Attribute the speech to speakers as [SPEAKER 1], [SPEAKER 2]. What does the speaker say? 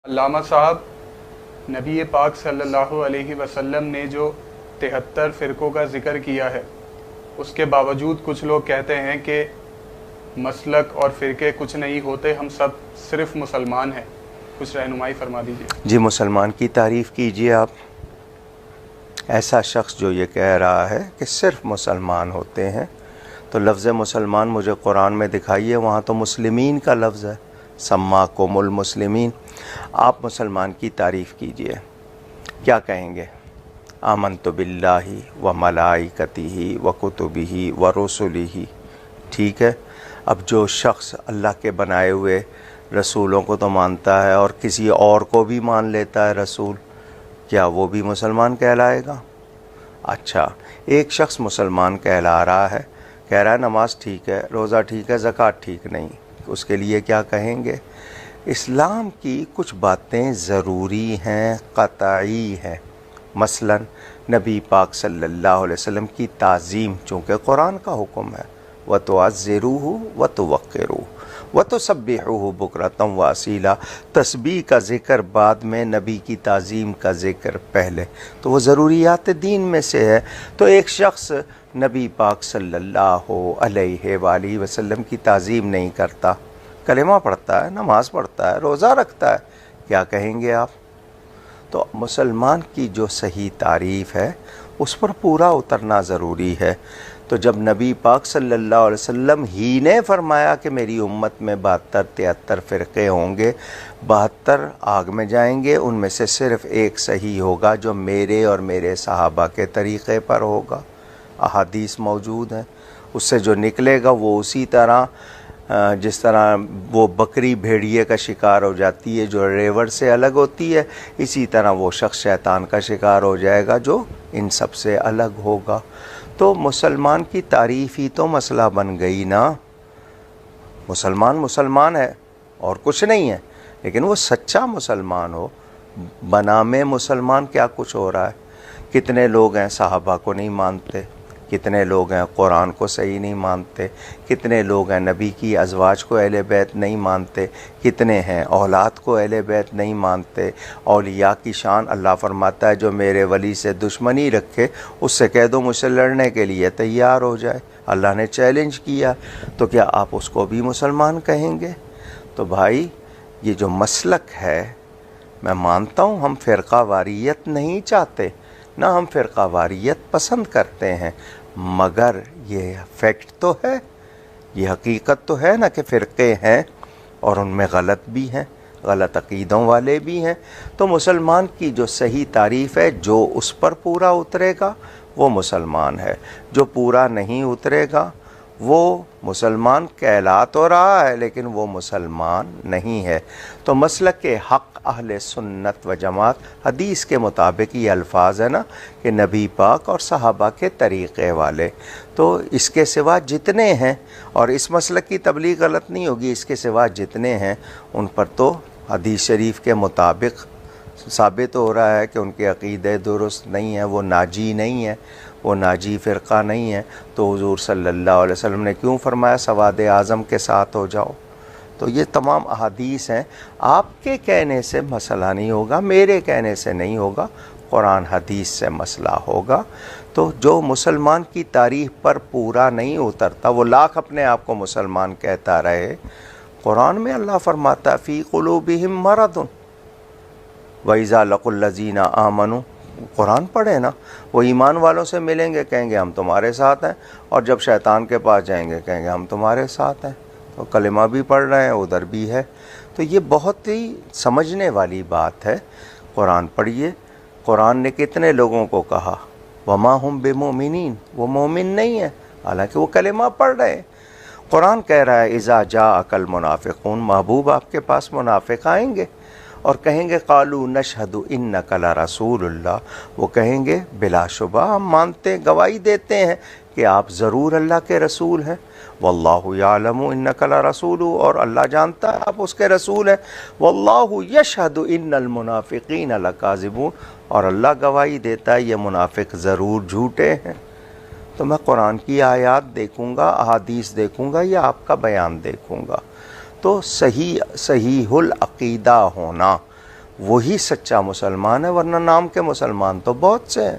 [SPEAKER 1] علامہ صاحب، نبی پاک صلی اللہ علیہ وسلم نے جو 73 فرقوں کا ذکر کیا ہے، اس کے باوجود کچھ لوگ کہتے ہیں کہ مسلک اور فرقے کچھ نہیں ہوتے، ہم سب صرف مسلمان ہیں، کچھ رہنمائی فرما دیجیے۔
[SPEAKER 2] جی، مسلمان کی تعریف کیجیے آپ۔ ایسا شخص جو یہ کہہ رہا ہے کہ صرف مسلمان ہوتے ہیں، تو لفظ مسلمان مجھے قرآن میں دکھائیے، وہاں تو مسلمین کا لفظ ہے، سماکم المسلمین۔ آپ مسلمان کی تعریف کیجیے، کیا کہیں گے؟ آمنت باللہ و ملائکتہ و کتبہ و رسلہ۔ ٹھیک ہے، اب جو شخص اللہ کے بنائے ہوئے رسولوں کو تو مانتا ہے اور کسی اور کو بھی مان لیتا ہے رسول، کیا وہ بھی مسلمان کہلائے گا؟ اچھا، ایک شخص مسلمان کہلا رہا ہے، کہہ رہا ہے نماز ٹھیک ہے، روزہ ٹھیک ہے، زکوٰۃ ٹھیک نہیں، اس کے لیے کیا کہیں گے؟ اسلام کی کچھ باتیں ضروری ہیں، قطعی ہیں۔ مثلا نبی پاک صلی اللہ علیہ وسلم کی تعظیم، چونکہ قرآن کا حکم ہے، وَتُعَزِّرُوهُ وَتُوَقِّرُوهُ وَتُسَبِّحُوهُ بُكْرَةً وَأَصِيلًا۔ تسبیح کا ذکر بعد میں، نبی کی تعظیم کا ذکر پہلے، تو وہ ضروریات دین میں سے ہے۔ تو ایک شخص نبی پاک صلی اللہ علیہ وآلہ وسلم کی تعظیم نہیں کرتا، کلمہ پڑھتا ہے، نماز پڑھتا ہے، روزہ رکھتا ہے، کیا کہیں گے آپ؟ تو مسلمان کی جو صحیح تعریف ہے اس پر پورا اترنا ضروری ہے۔ تو جب نبی پاک صلی اللہ علیہ وسلم ہی نے فرمایا کہ میری امت میں 72-73 فرقے ہوں گے، 72 آگ میں جائیں گے، ان میں سے صرف ایک صحیح ہوگا جو میرے اور میرے صحابہ کے طریقے پر ہوگا۔ احادیث موجود ہیں، اس سے جو نکلے گا وہ اسی طرح جس طرح وہ بکری بھیڑیے کا شکار ہو جاتی ہے جو ریوڑ سے الگ ہوتی ہے، اسی طرح وہ شخص شیطان کا شکار ہو جائے گا جو ان سب سے الگ ہوگا۔ تو مسلمان کی تعریف ہی تو مسئلہ بن گئی نا۔ مسلمان مسلمان ہے اور کچھ نہیں ہے، لیکن وہ سچا مسلمان ہو۔ بنام مسلمان کیا کچھ ہو رہا ہے؟ کتنے لوگ ہیں صحابہ کو نہیں مانتے، کتنے لوگ ہیں قرآن کو صحیح نہیں مانتے، کتنے لوگ ہیں نبی کی ازواج کو اہل بیت نہیں مانتے، کتنے ہیں اولاد کو اہل بیت نہیں مانتے۔ اولیاء کی شان اللہ فرماتا ہے جو میرے ولی سے دشمنی رکھے اس سے کہہ دو مجھ سے لڑنے کے لیے تیار ہو جائے، اللہ نے چیلنج کیا، تو کیا آپ اس کو بھی مسلمان کہیں گے؟ تو بھائی، یہ جو مسلک ہے، میں مانتا ہوں ہم فرقہ واریت نہیں چاہتے، نہ ہم فرقہ واریت پسند کرتے ہیں، مگر یہ فیکٹ تو ہے، یہ حقیقت تو ہے نا کہ فرقے ہیں اور ان میں غلط بھی ہیں، غلط عقیدوں والے بھی ہیں۔ تو مسلمان کی جو صحیح تعریف ہے، جو اس پر پورا اترے گا وہ مسلمان ہے، جو پورا نہیں اترے گا وہ مسلمان کہلا تو رہا ہے لیکن وہ مسلمان نہیں ہے۔ تو مسلک حق اہل سنت و جماعت، حدیث کے مطابق یہ الفاظ ہے نا کہ نبی پاک اور صحابہ کے طریقے والے، تو اس کے سوا جتنے ہیں، اور اس مسلک کی تبلیغ غلط نہیں ہوگی، اس کے سوا جتنے ہیں ان پر تو حدیث شریف کے مطابق ثابت ہو رہا ہے کہ ان کے عقیدے درست نہیں ہیں، وہ ناجی نہیں ہیں، وہ ناجی فرقہ نہیں ہے۔ تو حضور صلی اللہ علیہ وسلم نے کیوں فرمایا سواد اعظم کے ساتھ ہو جاؤ؟ تو یہ تمام احادیث ہیں، آپ کے کہنے سے مسئلہ نہیں ہوگا، میرے کہنے سے نہیں ہوگا، قرآن حدیث سے مسئلہ ہوگا۔ تو جو مسلمان کی تعریف پر پورا نہیں اترتا، وہ لاکھ اپنے آپ کو مسلمان کہتا رہے، قرآن میں اللہ فرماتا فی قلوبہم مرض وَإِذَا لَقُوا الَّذِينَ آمَنُوا، قرآن پڑھیں نا، وہ ایمان والوں سے ملیں گے کہیں گے ہم تمہارے ساتھ ہیں، اور جب شیطان کے پاس جائیں گے کہیں گے ہم تمہارے ساتھ ہیں۔ تو کلمہ بھی پڑھ رہے ہیں، ادھر بھی ہے۔ تو یہ بہت ہی سمجھنے والی بات ہے۔ قرآن پڑھیے، قرآن نے کتنے لوگوں کو کہا وَمَا هُمْ بِمُؤْمِنِينَ، وہ مومن نہیں ہیں، حالانکہ وہ کلمہ پڑھ رہے ہیں۔ قرآن کہہ رہا ہے اِذَا جَاءَكَ الْمُنَافِقُونَ، محبوب آپ کے پاس منافق آئیں گے اور کہیں گے قالوا نشہد انک لرسول اللہ، وہ کہیں گے بلا شبہ ہم مانتے گواہی دیتے ہیں کہ آپ ضرور اللہ کے رسول ہیں، واللہ یعلم انک لرسول، اور اللہ جانتا ہے آپ اس کے رسول ہیں، واللہ یشہد ان المنافقین لکاذبون، اور اللہ گواہی دیتا ہے یہ منافق ضرور جھوٹے ہیں۔ تو میں قرآن کی آیات دیکھوں گا، احادیث دیکھوں گا یا آپ کا بیان دیکھوں گا۔ تو صحیح العقیدہ ہونا، وہی سچا مسلمان ہے، ورنہ نام کے مسلمان تو بہت سے ہیں۔